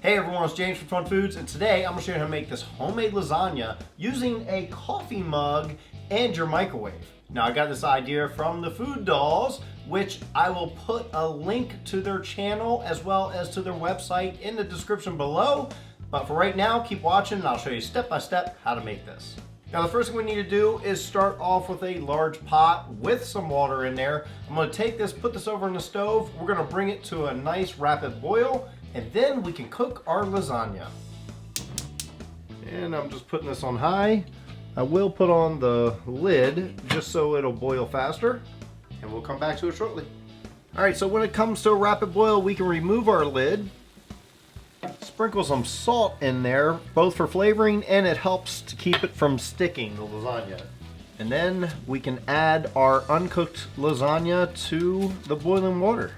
Hey everyone, it's James from FunFoods, and today I'm going to show you how to make this homemade lasagna using a coffee mug and your microwave. Now I got this idea from the Food Dolls, which I will put a link to their channel as well as to their website in the description below. But for right now, keep watching and I'll show you step by step how to make this. Now the first thing we need to do is start off with a large pot with some water in there. I'm going to take this, put this over in the stove. We're going to bring it to a nice rapid boil, and then we can cook our lasagna. And I'm just putting this on high. I will put on the lid just so it'll boil faster, and we'll come back to it shortly. All right, so when it comes to a rapid boil, we can remove our lid. Sprinkle some salt in there, both for flavoring and it helps to keep it from sticking, the lasagna. And then we can add our uncooked lasagna to the boiling water.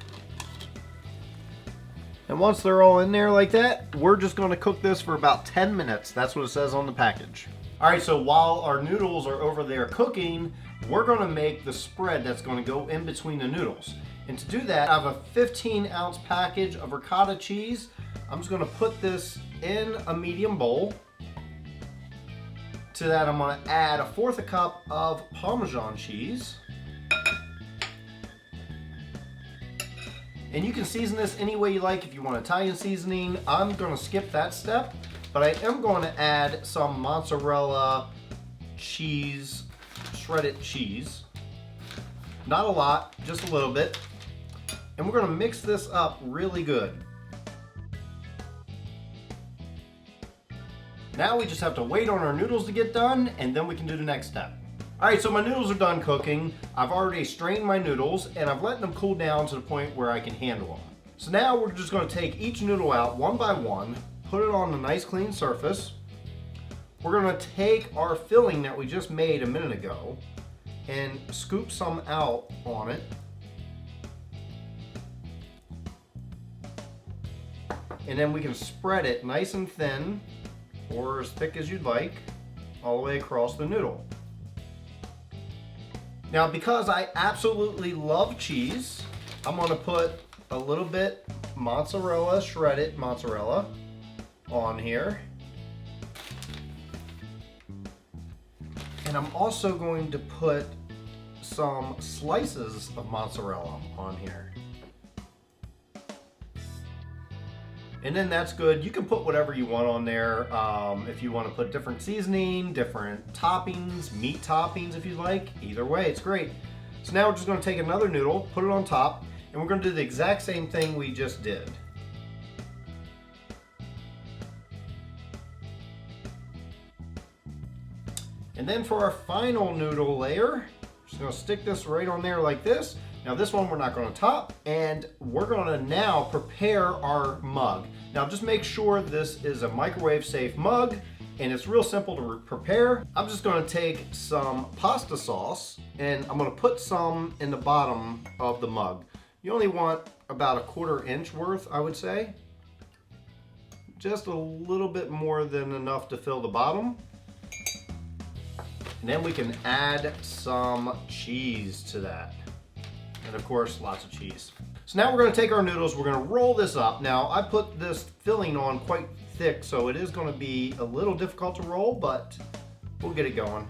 And once they're all in there like that, we're just going to cook this for about 10 minutes. That's what it says on the package. All right, so while our noodles are over there cooking, we're going to make the spread that's going to go in between the noodles. And to do that, I have a 15-ounce package of ricotta cheese. I'm just going to put this in a medium bowl. To that, I'm going to add 1/4 cup of parmesan cheese. And you can season this any way you like. If you want Italian seasoning, I'm going to skip that step. But I am going to add some mozzarella cheese, shredded cheese. Not a lot, just a little bit. And we're going to mix this up really good. Now we just have to wait on our noodles to get done, and then we can do the next step. All right, so my noodles are done cooking. I've already strained my noodles, and I've let them cool down to the point where I can handle them. So now we're just going to take each noodle out one by one, put it on a nice clean surface. We're going to take our filling that we just made a minute ago and scoop some out on it. And then we can spread it nice and thin, or as thick as you'd like, all the way across the noodle. Now, because I absolutely love cheese, I'm going to put a little bit mozzarella, shredded mozzarella, on here. And I'm also going to put some slices of mozzarella on here. And then that's good. You can put whatever you want on there. If you want to put different seasoning, different toppings, meat toppings if you like. Either way, it's great. So now we're just going to take another noodle, put it on top, and we're going to do the exact same thing we just did. And then for our final noodle layer, just going to stick this right on there like this. Now this one we're not going to top, and we're going to now prepare our mug. Now just make sure this is a microwave safe mug, and it's real simple to prepare. I'm just going to take some pasta sauce, and I'm going to put some in the bottom of the mug. You only want about 1/4 inch worth, I would say. Just a little bit more than enough to fill the bottom. And then we can add some cheese to that. And of course, lots of cheese. So now we're going to take our noodles, we're going to roll this up. Now, I put this filling on quite thick, so it is going to be a little difficult to roll, but we'll get it going.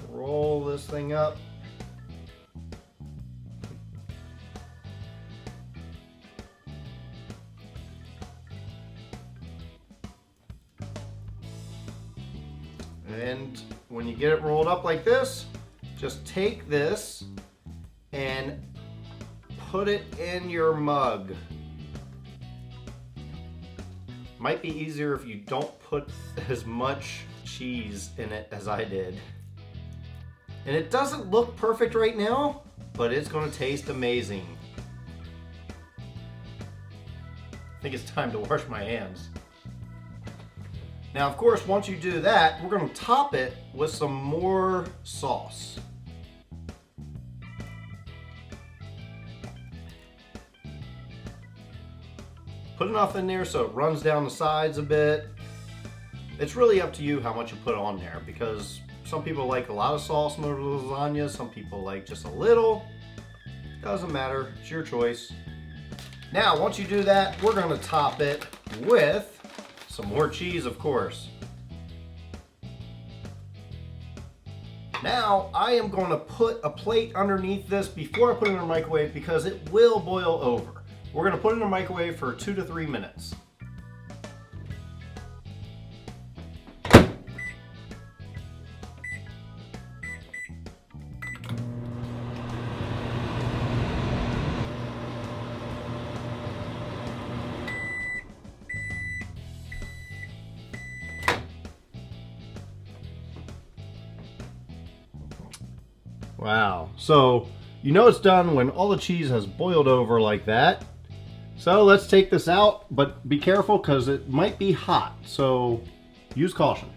Roll this thing up. And when you get it rolled up like this, just take this and put it in your mug. Might be easier if you don't put as much cheese in it as I did. And it doesn't look perfect right now, but it's going to taste amazing. I think it's time to wash my hands. Now, of course, once you do that, we're going to top it with some more sauce. Put enough in there so it runs down the sides a bit. It's really up to you how much you put on there, because some people like a lot of sauce in their lasagna, some people like just a little. Doesn't matter, it's your choice. Now, once you do that, we're gonna top it with some more cheese, of course. Now, I am gonna put a plate underneath this before I put it in the microwave because it will boil over. We're gonna put it in the microwave for 2 to 3 minutes. Wow, so you know it's done when all the cheese has boiled over like that. So let's take this out, but be careful because it might be hot, so use caution.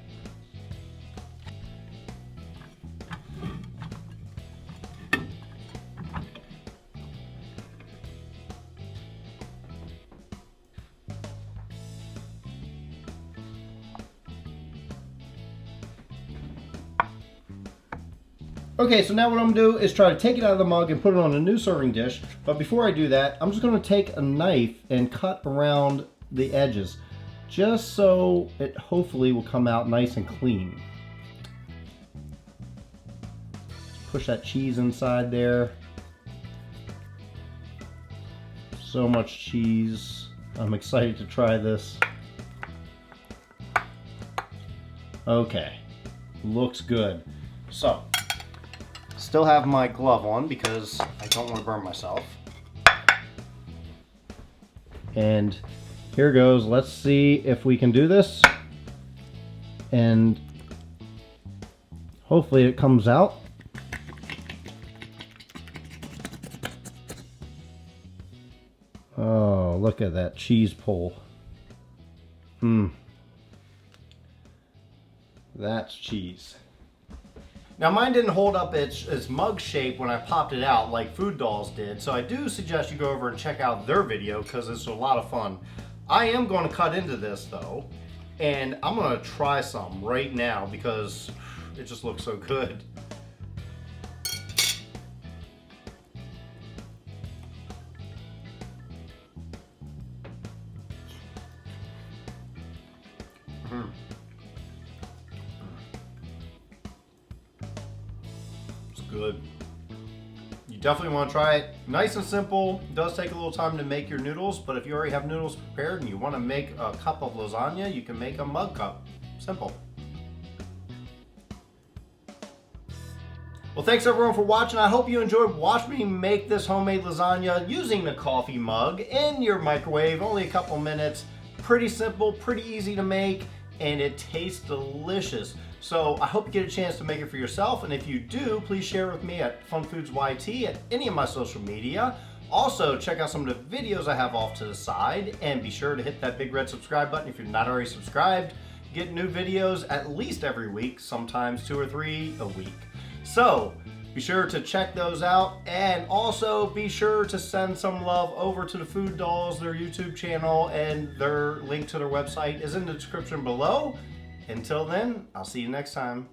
Okay, so now what I'm gonna do is try to take it out of the mug and put it on a new serving dish. But before I do that, I'm just gonna take a knife and cut around the edges, just so it hopefully will come out nice and clean. Push that cheese inside there. So much cheese. I'm excited to try this. Okay, looks good. So, still have my glove on because I don't want to burn myself. And here goes. Let's see if we can do this. And hopefully it comes out. Oh, look at that cheese pull. That's cheese. Now mine didn't hold up its mug shape when I popped it out like Food Dolls did, so I do suggest you go over and check out their video because it's a lot of fun. I am going to cut into this though, and I'm going to try some right now because it just looks so good. Good. You definitely want to try it. Nice and simple. It does take a little time to make your noodles, but if you already have noodles prepared and you want to make a cup of lasagna, you can make a mug cup. Simple. Well, thanks everyone for watching. I hope you enjoyed watching me make this homemade lasagna using the coffee mug in your microwave. Only a couple minutes. Pretty simple, pretty easy to make, and it tastes delicious. So I hope you get a chance to make it for yourself, and if you do, please share it with me at FunFoods YT at any of my social media. Also, check out some of the videos I have off to the side, and be sure to hit that big red subscribe button if you're not already subscribed. Get new videos at least every week, sometimes 2 or 3 a week. So be sure to check those out, and also be sure to send some love over to the Food Dolls, their YouTube channel, and their link to their website is in the description below. Until then, I'll see you next time.